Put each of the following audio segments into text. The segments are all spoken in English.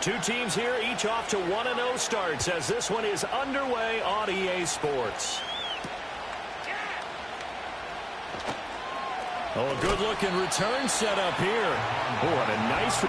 Two teams here, each off to 1-0 starts as this one is underway on EA Sports. Oh, a good-looking return set up here. Oh, what a nice...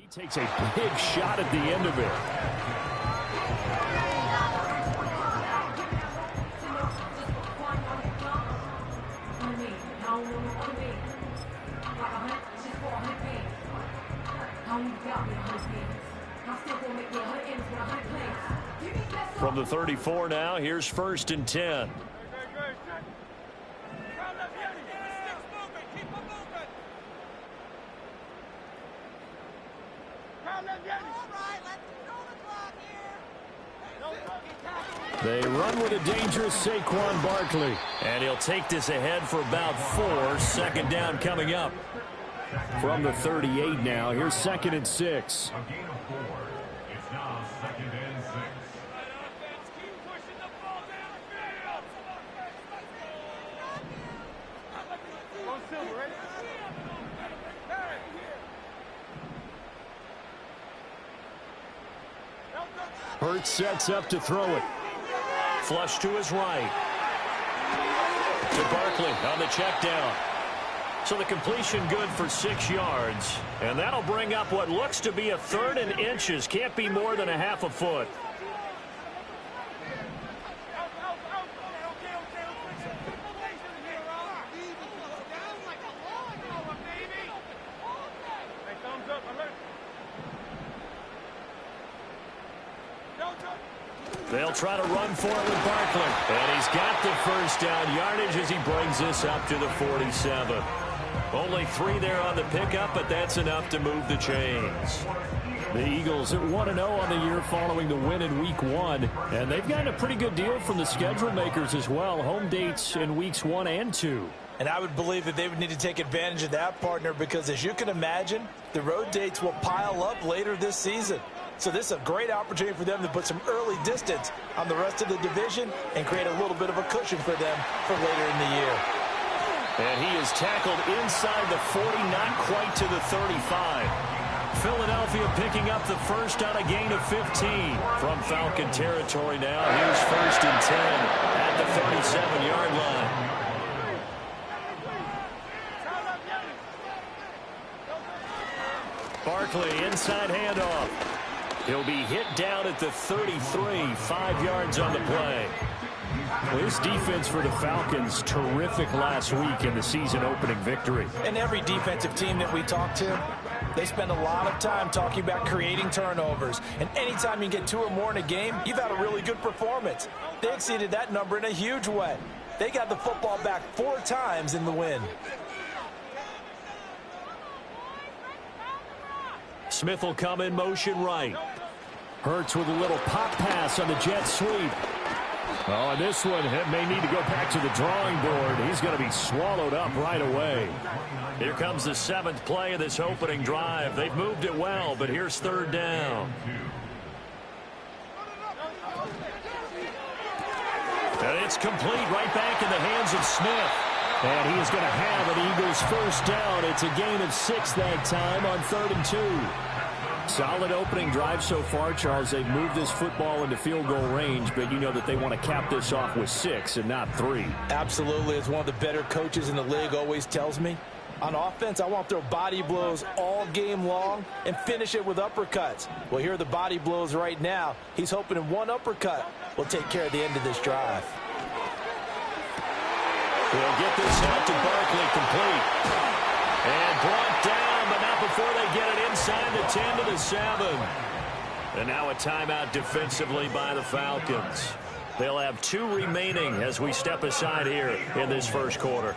He takes a big shot at the end of it. From the 34 now, here's 1st and 10. They run with a dangerous Saquon Barkley. And he'll take this ahead for about 4. 2nd down coming up. From the 38 now, here's 2nd and 6. A gain of 4. It's now 2nd and 6. Hurts sets up to throw it. Flush to his right. To Barkley on the check down. So the completion good for 6 yards. And that'll bring up what looks to be a 3rd and inches. Can't be more than a half a foot. They'll try to run for it with Barkley. And he's got the 1st down yardage as he brings this up to the 47. Only 3 there on the pickup, but that's enough to move the chains. The Eagles at 1-0 on the year following the win in Week 1. And they've gotten a pretty good deal from the schedule makers as well. Home dates in Weeks 1 and 2. And I would believe that they would need to take advantage of that, partner, because as you can imagine, the road dates will pile up later this season. So this is a great opportunity for them to put some early distance on the rest of the division and create a little bit of a cushion for them for later in the year. And he is tackled inside the 40, not quite to the 35. Philadelphia picking up the 1st on a gain of 15. From Falcon territory now, here's 1st and 10 at the 37-yard line. Barkley inside handoff. He'll be hit down at the 33, 5 yards on the play. Well, this defense for the Falcons, terrific last week in the season-opening victory. And every defensive team that we talk to, they spend a lot of time talking about creating turnovers. And anytime you get 2 or more in a game, you've had a really good performance. They exceeded that number in a huge way. They got the football back 4 times in the win. Smith will come in motion right. Hurts with a little pop pass on the jet sweep. Oh, and this one may need to go back to the drawing board. He's going to be swallowed up right away. Here comes the 7th play of this opening drive. They've moved it well, but here's 3rd down. And it's complete right back in the hands of Smith. And he is going to have an Eagles 1st down. It's a gain of 6 that time on 3rd and 2. Solid opening drive so far, Charles. They've moved this football into field goal range, but you know that they want to cap this off with 6 and not 3. Absolutely. As one of the better coaches in the league always tells me, on offense, I want to throw body blows all game long and finish it with uppercuts. Well, here are the body blows right now. He's hoping in one uppercut will take care of the end of this drive. He'll get this out to Barkley complete. And brought down, but not before they get it inside the 10 to the 7. And now a timeout defensively by the Falcons. They'll have 2 remaining as we step aside here in this first quarter.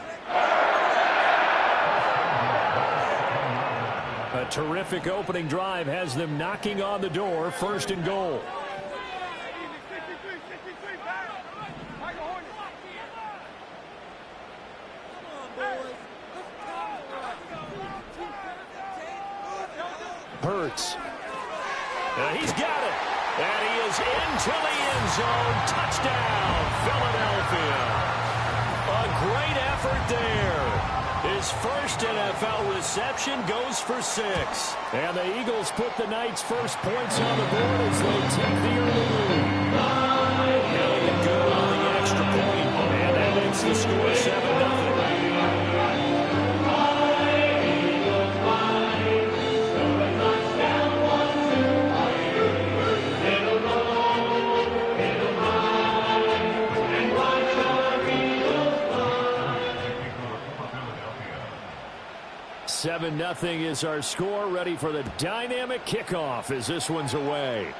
A terrific opening drive has them knocking on the door, 1st and goal. Hurts. He's got it. And he is into the end zone. Touchdown, Philadelphia. A great effort there. His first NFL reception goes for 6. And the Eagles put the Knights' first points on the board as they take the early lead. Getting it good on the extra point. And that makes the score 7-0. Nothing is our score. Ready for the dynamic kickoff as this one's away.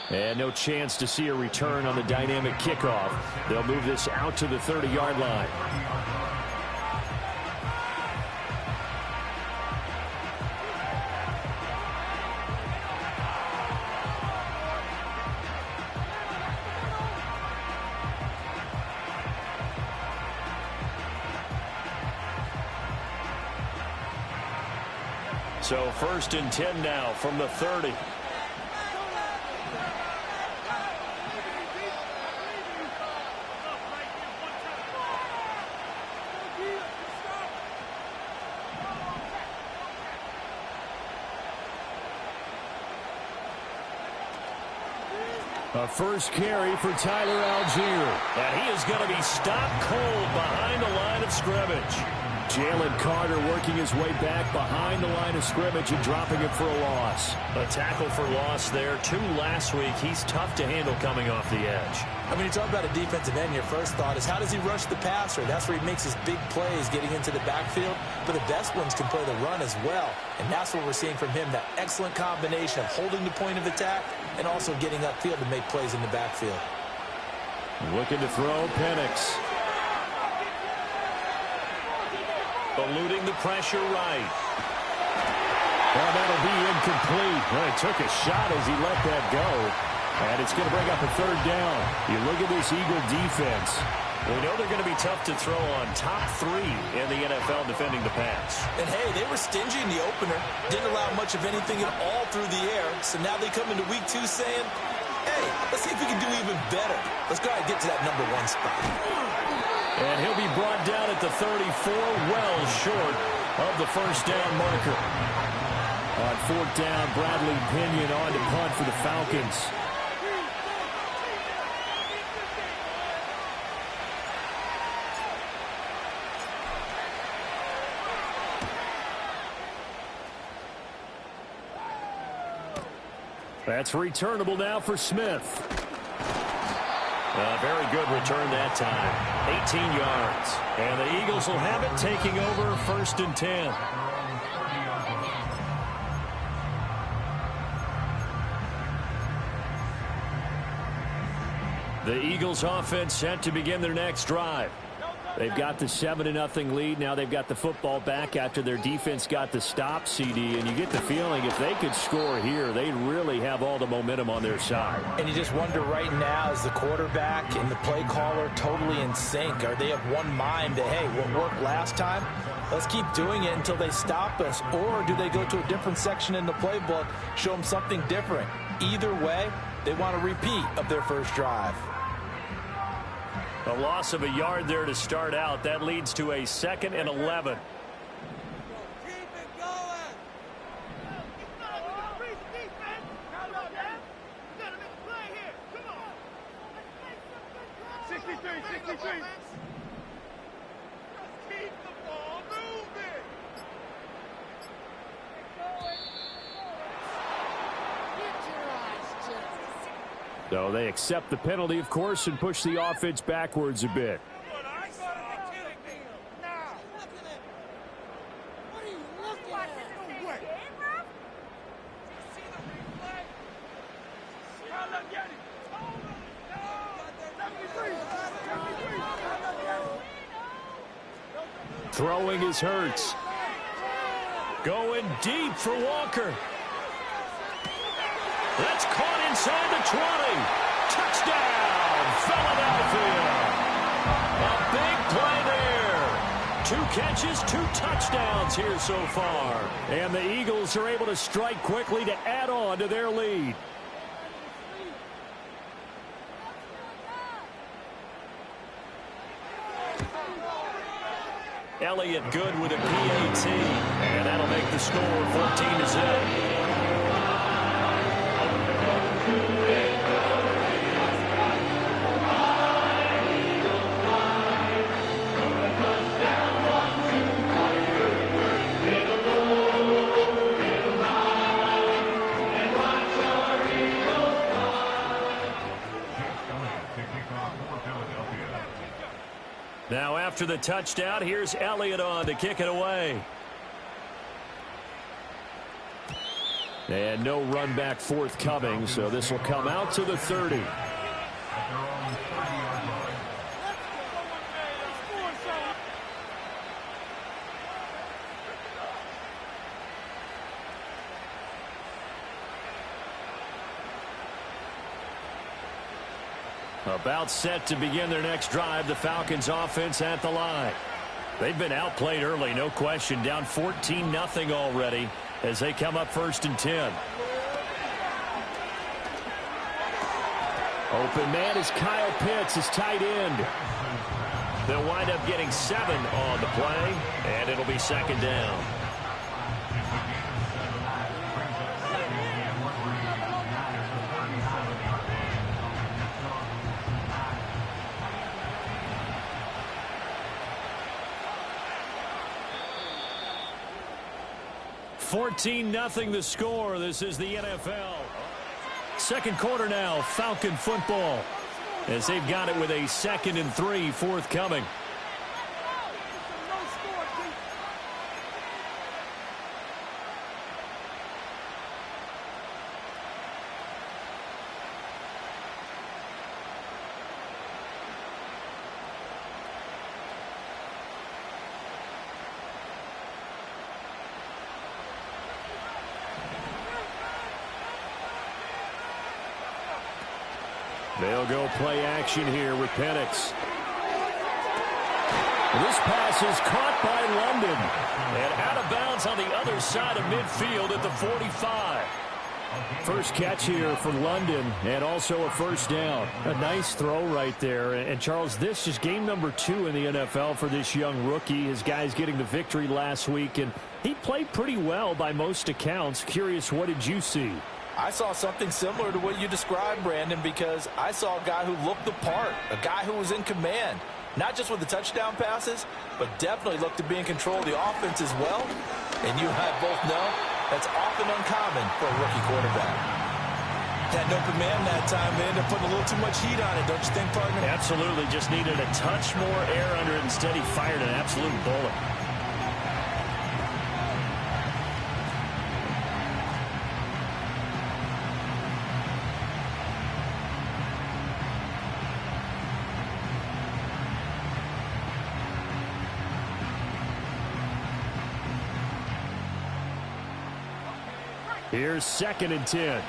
And no chance to see a return on the dynamic kickoff. They'll move this out to the 30-yard line. So 1st and 10 now from the 30. A first carry for Tyler Algier. And he is going to be stopped cold behind the line of scrimmage. Jalen Carter working his way back behind the line of scrimmage and dropping it for a loss. A tackle for loss there. 2 last week. He's tough to handle coming off the edge. I mean, you talk about a defensive end, your first thought is how does he rush the passer? That's where he makes his big plays getting into the backfield. But the best ones can play the run as well. And that's what we're seeing from him, that excellent combination of holding the point of attack and also getting upfield to make plays in the backfield. Looking to throw, Penix. Eluding the pressure right. Well, that'll be incomplete. Well, he took a shot as he let that go. And it's going to bring up a 3rd down. You look at this Eagle defense. We know they're going to be tough to throw on. Top 3 in the NFL defending the pass. And, hey, they were stingy in the opener. Didn't allow much of anything at all through the air. So now they come into week 2 saying, hey, let's see if we can do even better. Let's go ahead and get to that number 1 spot. And he'll be brought down at the 34, well short of the 1st down marker. On 4th down, Bradley Pinion on to punt for the Falcons. That's returnable now for Smith. A very good return that time. 18 yards. And the Eagles will have it, taking over 1st and 10. The Eagles offense set to begin their next drive. They've got the 7-0 lead. Now they've got the football back after their defense got the stop, CD. And you get the feeling if they could score here, they'd really have all the momentum on their side. And you just wonder right now, is the quarterback and the play caller totally in sync? Are they of one mind that, hey, what worked last time, let's keep doing it until they stop us? Or do they go to a different section in the playbook, show them something different? Either way, they want a repeat of their first drive. A loss of a yard there to start out. That leads to a 2nd and 11. Keep it going. 63, 63. Keep the ball moving. So they accept the penalty, of course, and push the offense backwards a bit. Throwing is Hurts. Going deep for Walker. That's caught inside the 20. Touchdown, Philadelphia. A big play there. 2 catches, 2 touchdowns here so far. And the Eagles are able to strike quickly to add on to their lead. Elliott good with a PAT, and that'll make the score 14-0. Now after the touchdown, here's Elliott on to kick it away. And no run back forthcoming, so this will come out to the 30. About set to begin their next drive, the Falcons offense at the line. They've been outplayed early, no question, down 14-0 already as they come up 1st and 10. Open man is Kyle Pitts, his tight end. They'll wind up getting 7 on the play, and it'll be 2nd down. (14-0) the score. This is the NFL. Second quarter now, Falcon football, as they've got it with a 2nd and 3 forthcoming. They'll go play action here with Penix. This pass is caught by London and out of bounds on the other side of midfield at the 45. First catch here for London, and also a 1st down. A nice throw right there. And Charles, this is game number 2 in the NFL for this young rookie. His guys getting the victory last week, and he played pretty well by most accounts. Curious, what did you see? I saw something similar to what you described, Brandon, because I saw a guy who looked the part, a guy who was in command, not just with the touchdown passes, but definitely looked to be in control of the offense as well. And you and I both know that's often uncommon for a rookie quarterback. Had an open man that time. They ended up putting a little too much heat on it, don't you think, partner? Absolutely. Just needed a touch more air under it. Instead, he fired an absolute bullet. Here's 2nd and 10.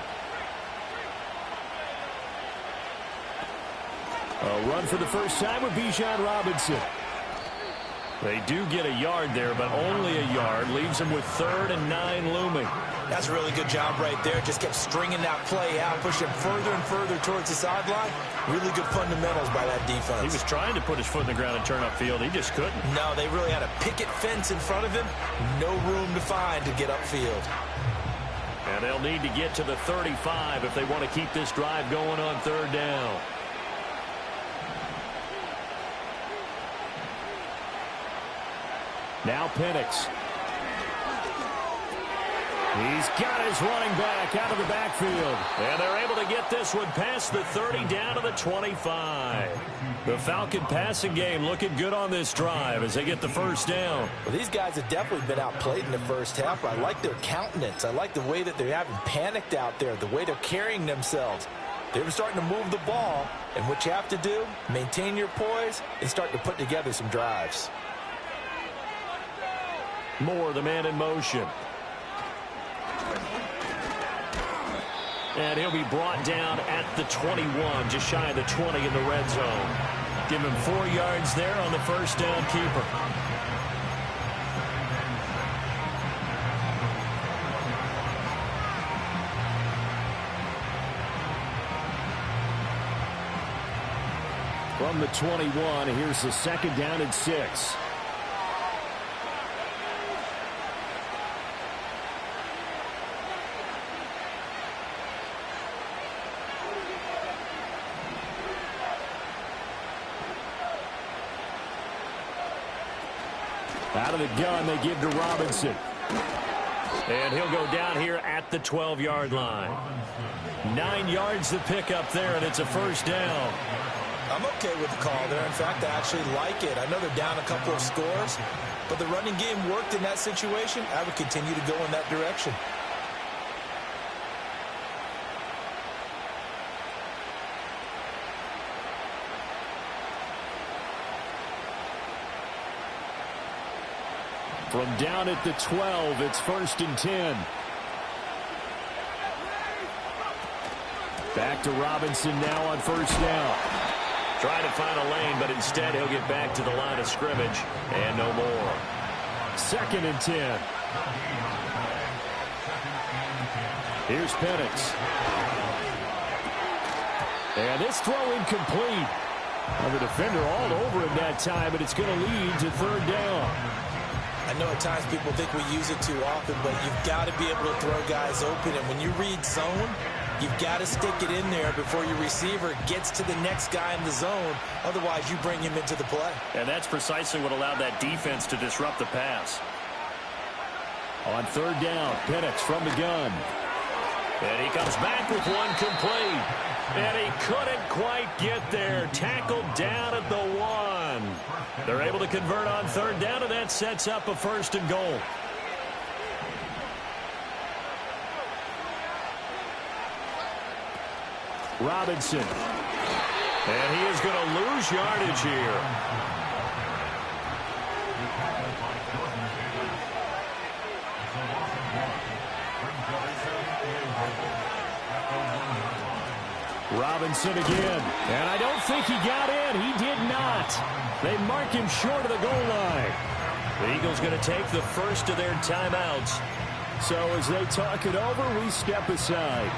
A run for the first time with Bijan Robinson. They do get a yard there, but only a yard. Leaves them with 3rd and 9 looming. That's a really good job right there. Just kept stringing that play out, pushing further and further towards the sideline. Really good fundamentals by that defense. He was trying to put his foot in the ground and turn upfield. He just couldn't. No, they really had a picket fence in front of him. No room to find to get upfield. And they'll need to get to the 35 if they want to keep this drive going on 3rd down. Now Penix. He's got his running back out of the backfield. And they're able to get this one past the 30 down to the 25. The Falcon passing game looking good on this drive as they get the 1st down. Well, these guys have definitely been outplayed in the first half. I like their countenance. I like the way that they haven't panicked out there, the way they're carrying themselves. They're starting to move the ball, and what you have to do, maintain your poise and start to put together some drives. Moore, the man in motion. And he'll be brought down at the 21, just shy of the 20 in the red zone. Give him 4 yards there on the first down keeper. From the 21, here's the 2nd down and 6. Out of the gun, they give to Robinson. And he'll go down here at the 12-yard line. 9 yards to pick up there, and it's a first down. I'm okay with the call there. In fact, I actually like it. I know they're down a couple of scores, but the running game worked in that situation. I would continue to go in that direction. From down at the 12, it's 1st and 10. Back to Robinson now on first down. Trying to find a lane, but instead he'll get back to the line of scrimmage and no more. 2nd and 10. Here's Penix. And this throw incomplete. Well, the defender all over him that time, but it's going to lead to 3rd down. I know at times people think we use it too often, but you've got to be able to throw guys open. And when you read zone, you've got to stick it in there before your receiver gets to the next guy in the zone. Otherwise, you bring him into the play. And that's precisely what allowed that defense to disrupt the pass. On 3rd down, Penix from the gun. And he comes back with one complete. And he couldn't quite get there. Tackled down at the 1. They're able to convert on 3rd down, and that sets up a 1st and goal. Robinson. And he is going to lose yardage here. Robinson again. And I don't think he got in. He did not. They mark him short of the goal line. The Eagles going to take the first of their timeouts. So as they talk it over, we step aside.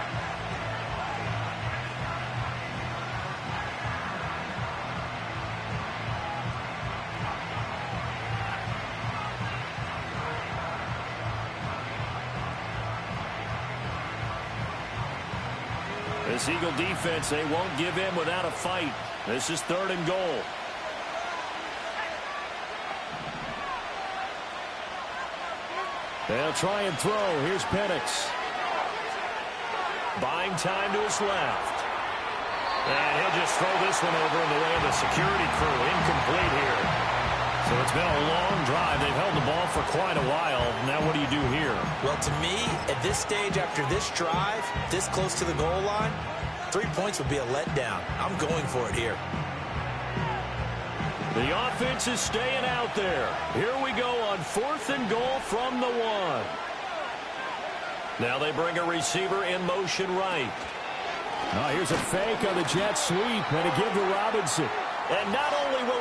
This Eagle defense, they won't give in without a fight. This is 3rd and goal. They'll try and throw. Here's Penix. Buying time to his left. And he'll just throw this one over in the way of the security crew. Incomplete here. So it's been a long drive. They've held the ball for quite a while. Now what do you do here? Well, to me, at this stage, after this drive, this close to the goal line, 3 points would be a letdown. I'm going for it here. The offense is staying out there. Here we go on 4th and goal from the 1. Now they bring a receiver in motion right. Here's a fake on the jet sweep and a give to Robinson. And not only will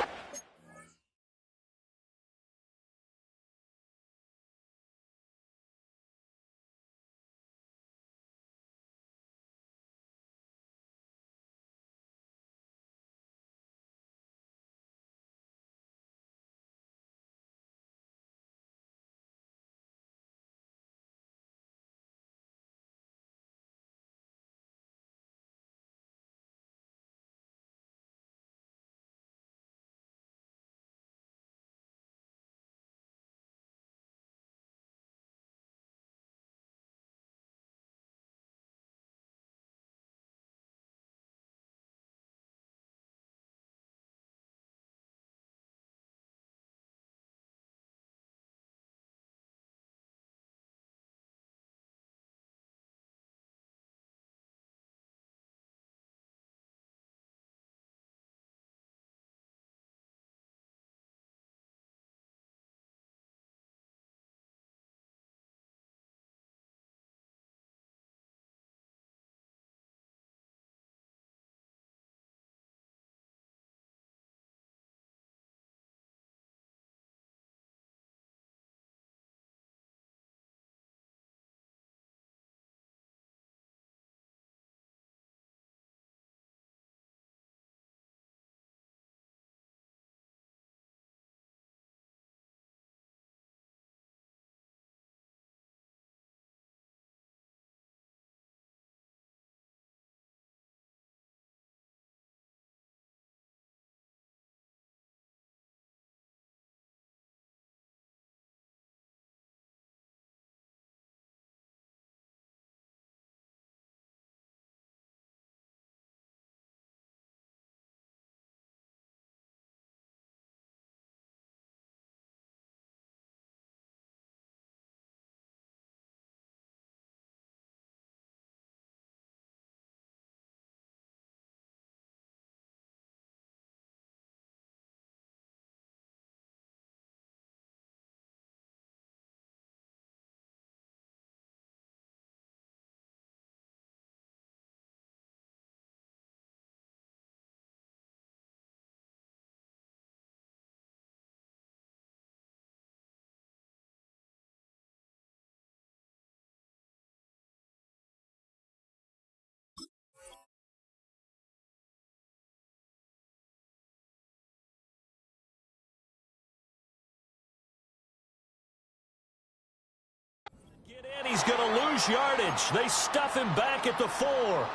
going to lose yardage. They stuff him back at the 4.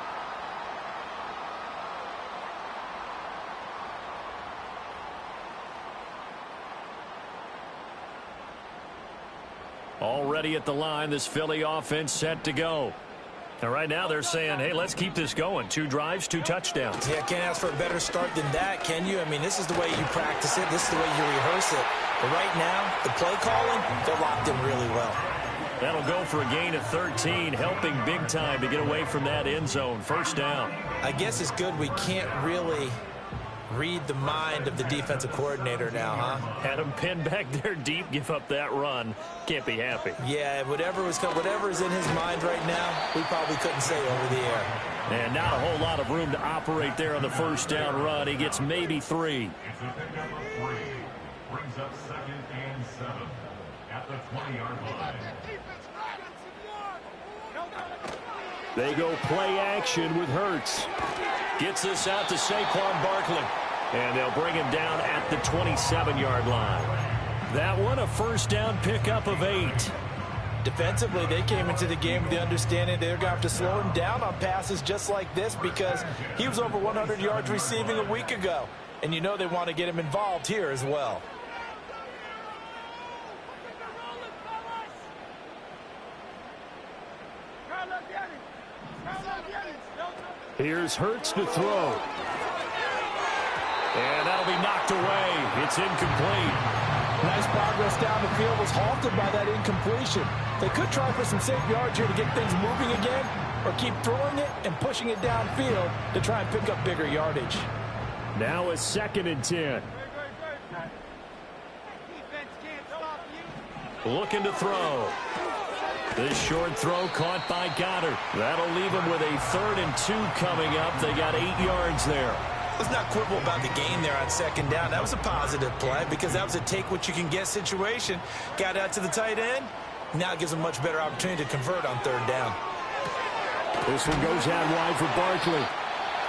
Already at the line, this Philly offense set to go. And right now they're saying, hey, let's keep this going. 2 drives, 2 touchdowns. Yeah, can't ask for a better start than that, can you? I mean, this is the way you practice it. This is the way you rehearse it. But right now, the play calling, they're locked in really well. That'll go for a gain of 13, helping big time to get away from that end zone. First down. I guess it's good we can't really read the mind of the defensive coordinator now, huh? Had him pinned back there deep, give up that run. Can't be happy. Yeah, whatever is in his mind right now, we probably couldn't say over the air. And not a whole lot of room to operate there on the first down run. He gets maybe 3. It's a pickup of 3. Brings up 2nd and 7 at the 20-yard line. They go play action with Hurts. Gets this out to Saquon Barkley. And they'll bring him down at the 27-yard line. That one a first down pickup of 8. Defensively, they came into the game with the understanding they're going to have to slow him down on passes just like this because he was over 100 yards receiving a week ago. And you know they want to get him involved here as well. Here's Hurts to throw. And that'll be knocked away. It's incomplete. Nice progress down the field was halted by that incompletion. They could try for some safe yards here to get things moving again, or keep throwing it and pushing it downfield to try and pick up bigger yardage. Now a 2nd and 10. Looking to throw. This short throw caught by Goddard. That'll leave him with a 3rd and 2 coming up. They got 8 yards there. Let's not quibble about the gain there on 2nd down. That was a positive play because that was a take-what-you-can-get situation. Got out to the tight end. Now it gives them a much better opportunity to convert on 3rd down. This one goes out wide for Barkley.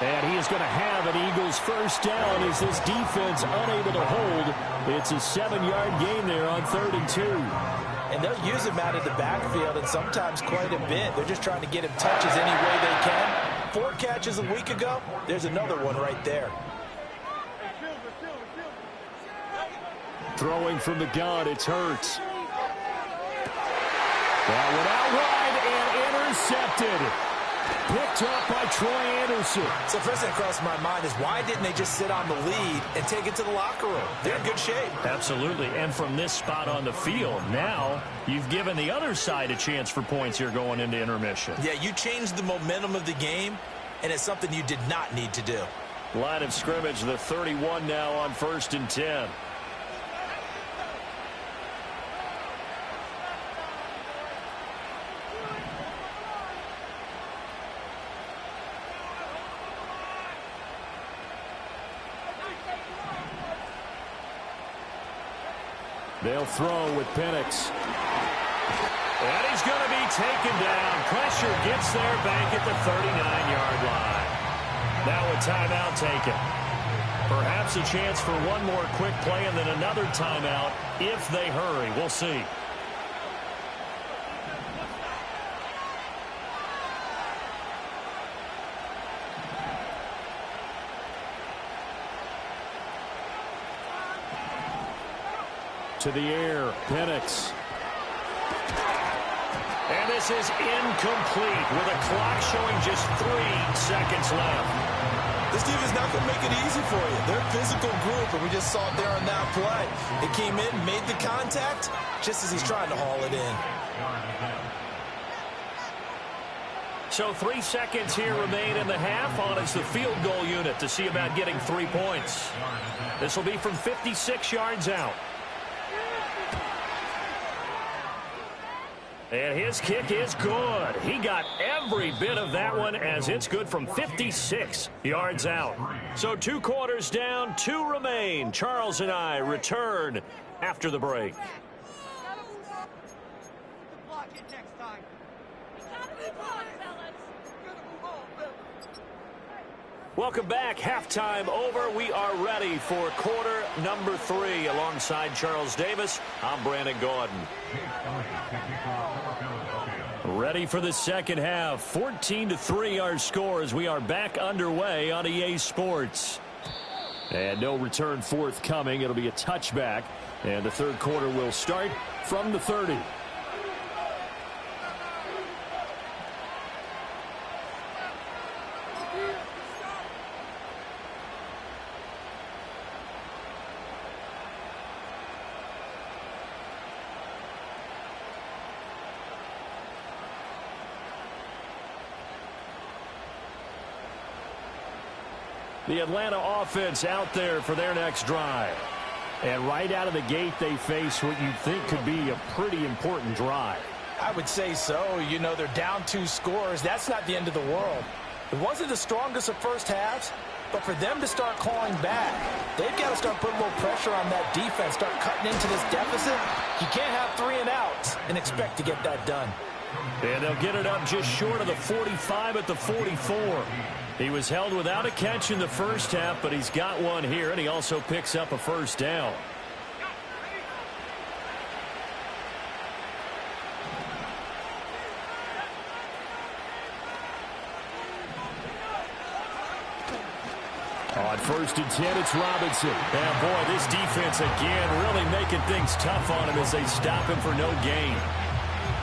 And he is going to have an Eagles first down as this defense unable to hold. It's a 7-yard gain there on 3rd and 2. And they'll use him out of the backfield and sometimes quite a bit. They're just trying to get him touches any way they can. 4 catches a week ago. There's another one right there. Throwing from the gun, it's Hurts. That one out wide and intercepted. Picked up by Troy Anderson. So first thing that crossed my mind is why didn't they just sit on the lead and take it to the locker room? They're in good shape. Absolutely. And from this spot on the field, now you've given the other side a chance for points here going into intermission. Yeah, you changed the momentum of the game, and it's something you did not need to do. Line of scrimmage, the 31 now on 1st and 10. They'll throw with Penix. And he's going to be taken down. Pressure gets there back at the 39-yard line. Now a timeout taken. Perhaps a chance for one more quick play and then another timeout if they hurry. We'll see. To the air, Penix. And this is incomplete with a clock showing just 3 seconds left. This team is not going to make it easy for you. They're a physical group, and we just saw it there on that play. It came in, made the contact, just as he's trying to haul it in. So 3 seconds here remain in the half on as the field goal unit to see about getting 3 points. This will be from 56 yards out. And his kick is good. He got every bit of that one as it's good from 56 yards out. So 2 quarters down, 2 remain. Charles and I return after the break. Welcome back. Halftime over. We are ready for quarter number 3. Alongside Charles Davis, I'm Brandon Gordon. Ready for the second half. 14-3 our score as we are back underway on EA Sports. And no return forthcoming. It'll be a touchback. And the third quarter will start from the 30. The Atlanta offense out there for their next drive. And right out of the gate, they face what you think could be a pretty important drive. I would say so. You know, they're down 2 scores. That's not the end of the world. It wasn't the strongest of first halves, but for them to start clawing back, they've got to start putting a little pressure on that defense, start cutting into this deficit. You can't have 3 and outs and expect to get that done. And they'll get it up just short of the 45 at the 44. He was held without a catch in the first half, but he's got one here, and he also picks up a first down. On 1st and 10, it's Robinson. And boy, this defense again really making things tough on him as they stop him for no gain.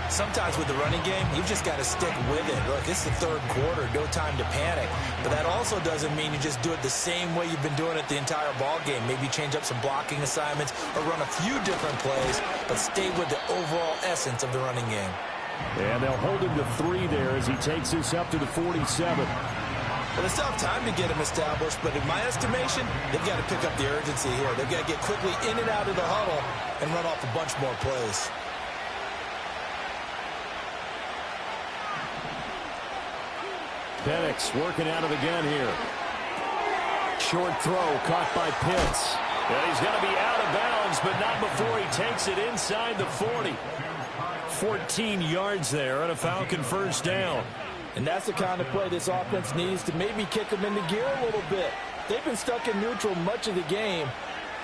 Sometimes with the running game, you've just got to stick with it. Look, it's the third quarter, no time to panic. But that also doesn't mean you just do it the same way you've been doing it the entire ball game. Maybe change up some blocking assignments or run a few different plays, but stay with the overall essence of the running game. And they'll hold him to 3 there as he takes this up to the 47. Well, they still have time to get him established, but in my estimation, they've got to pick up the urgency here. They've got to get quickly in and out of the huddle and run off a bunch more plays. Penix working out of the gun here. Short throw caught by Pitts. And he's going to be out of bounds, but not before he takes it inside the 40. 14 yards there and a Falcon first down. And that's the kind of play this offense needs to maybe kick them into gear a little bit. They've been stuck in neutral much of the game.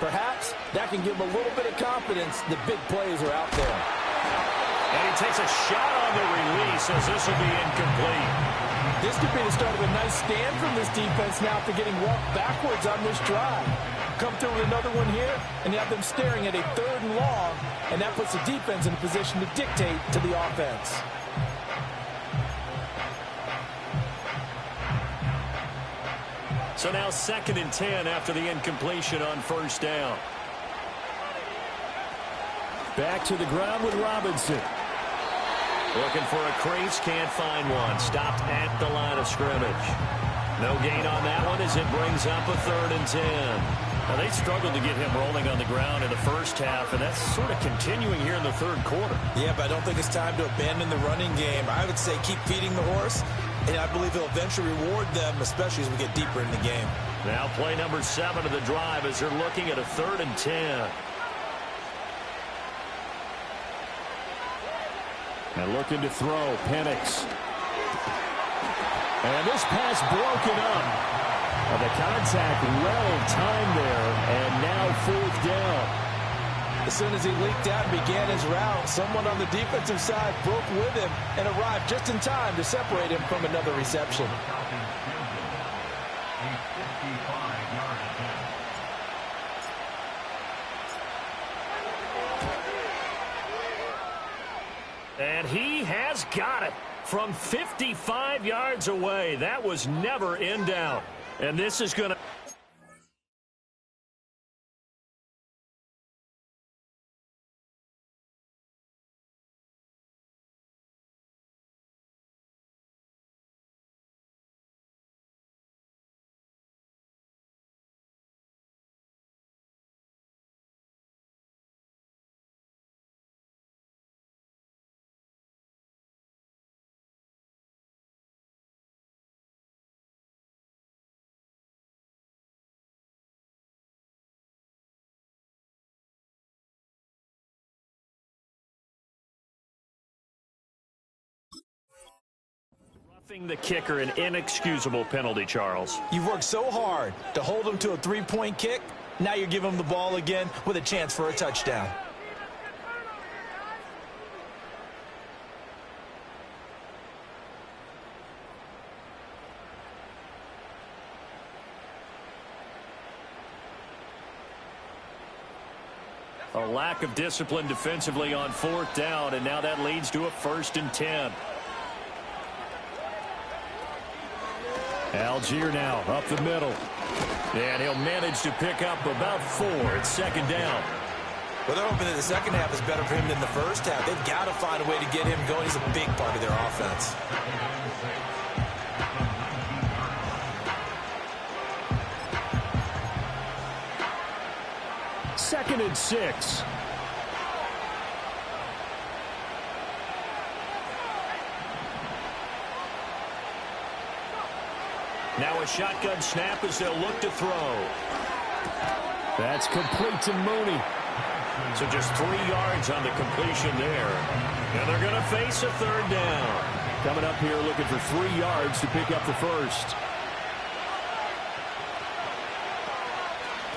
Perhaps that can give them a little bit of confidence. The big plays are out there. And he takes a shot on the release as this will be incomplete. This could be the start of a nice stand from this defense now after getting walked backwards on this drive. Come through with another one here, and you have them staring at a 3rd and long, and that puts the defense in a position to dictate to the offense. So now 2nd and 10 after the incompletion on first down. Back to the ground with Robinson. Looking for a crease, can't find one. Stopped at the line of scrimmage. No gain on that one as it brings up a 3rd and 10. Now, they struggled to get him rolling on the ground in the first half, and that's sort of continuing here in the 3rd quarter. Yeah, but I don't think it's time to abandon the running game. I would say keep feeding the horse, and I believe he'll eventually reward them, especially as we get deeper in the game. Now play number 7 of the drive as they're looking at a 3rd and 10. And looking to throw, Penix. And this pass broken up. And the contact well timed there, and now 4th down. As soon as he leaked out and began his route, someone on the defensive side broke with him and arrived just in time to separate him from another reception. And he has got it from 55 yards away. That was never in doubt. And this is going to... The kicker, an inexcusable penalty, Charles. You've worked so hard to hold him to a 3-point kick. Now you give him the ball again with a chance for a touchdown. A lack of discipline defensively on 4th down, and now that leads to a 1st and 10. Algier now up the middle. And he'll manage to pick up about 4. It's 2nd down. Well, they're hoping that the second half is better for him than the first half. They've got to find a way to get him going. He's a big part of their offense. Second and 6. Now a shotgun snap as they'll look to throw. That's complete to Mooney. So just 3 yards on the completion there. And they're going to face a 3rd down. Coming up here looking for 3 yards to pick up the first.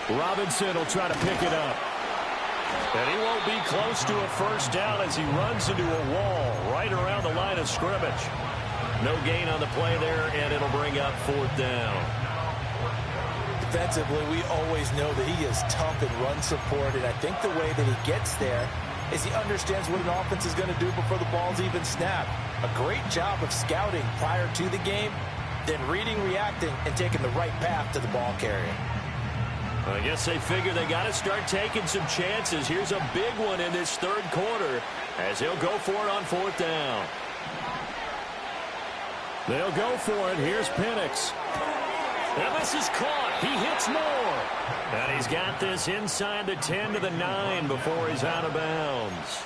Robinson will try to pick it up. And he won't be close to a 1st down as he runs into a wall right around the line of scrimmage. No gain on the play there, and it'll bring up 4th down. Defensively, we always know that he is tough in run support, and I think the way that he gets there is he understands what an offense is going to do before the ball's even snapped. A great job of scouting prior to the game, then reading, reacting, and taking the right path to the ball carrier. I guess they figure they got to start taking some chances. Here's a big one in this 3rd quarter as he'll go for it on 4th down. They'll go for it. Here's Penix. And this is caught. He hits more. And he's got this inside the 10 to the 9 before he's out of bounds.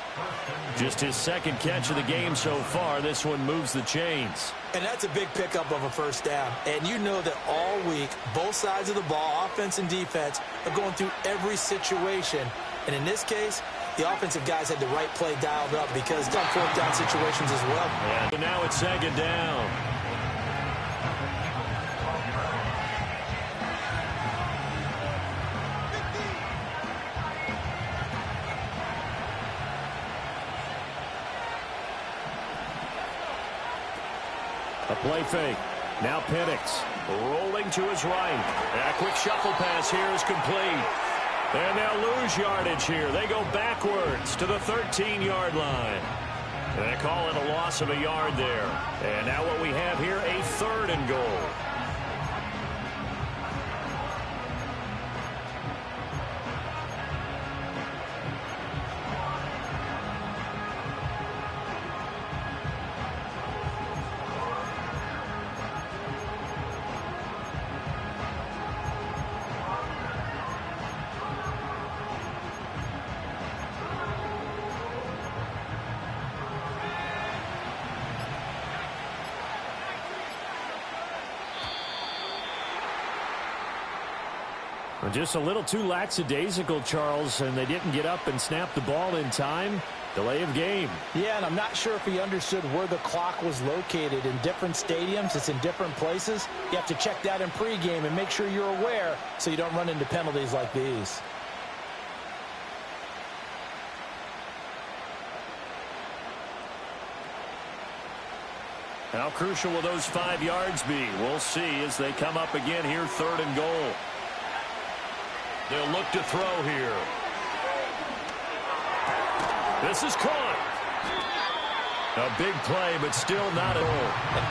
Just his 2nd catch of the game so far. This one moves the chains. And that's a big pickup of a 1st down. And you know that all week, both sides of the ball, offense and defense, are going through every situation. And in this case, the offensive guys had the right play dialed up because on 4th down situations as well. And now it's 2nd down. A play fake. Now Penix rolling to his right. A quick shuffle pass here is complete. And they'll lose yardage here. They go backwards to the 13-yard line. They call it a loss of a yard there. And now what we have here, a 3rd and goal. Just a little too lackadaisical, Charles, and they didn't get up and snap the ball in time. Delay of game. Yeah, and I'm not sure if he understood where the clock was located. In different stadiums, it's in different places. You have to check that in pregame and make sure you're aware so you don't run into penalties like these. How crucial will those 5 yards be? We'll see as they come up again here, 3rd and goal. They'll look to throw here. This is caught. A big play, but still not at all.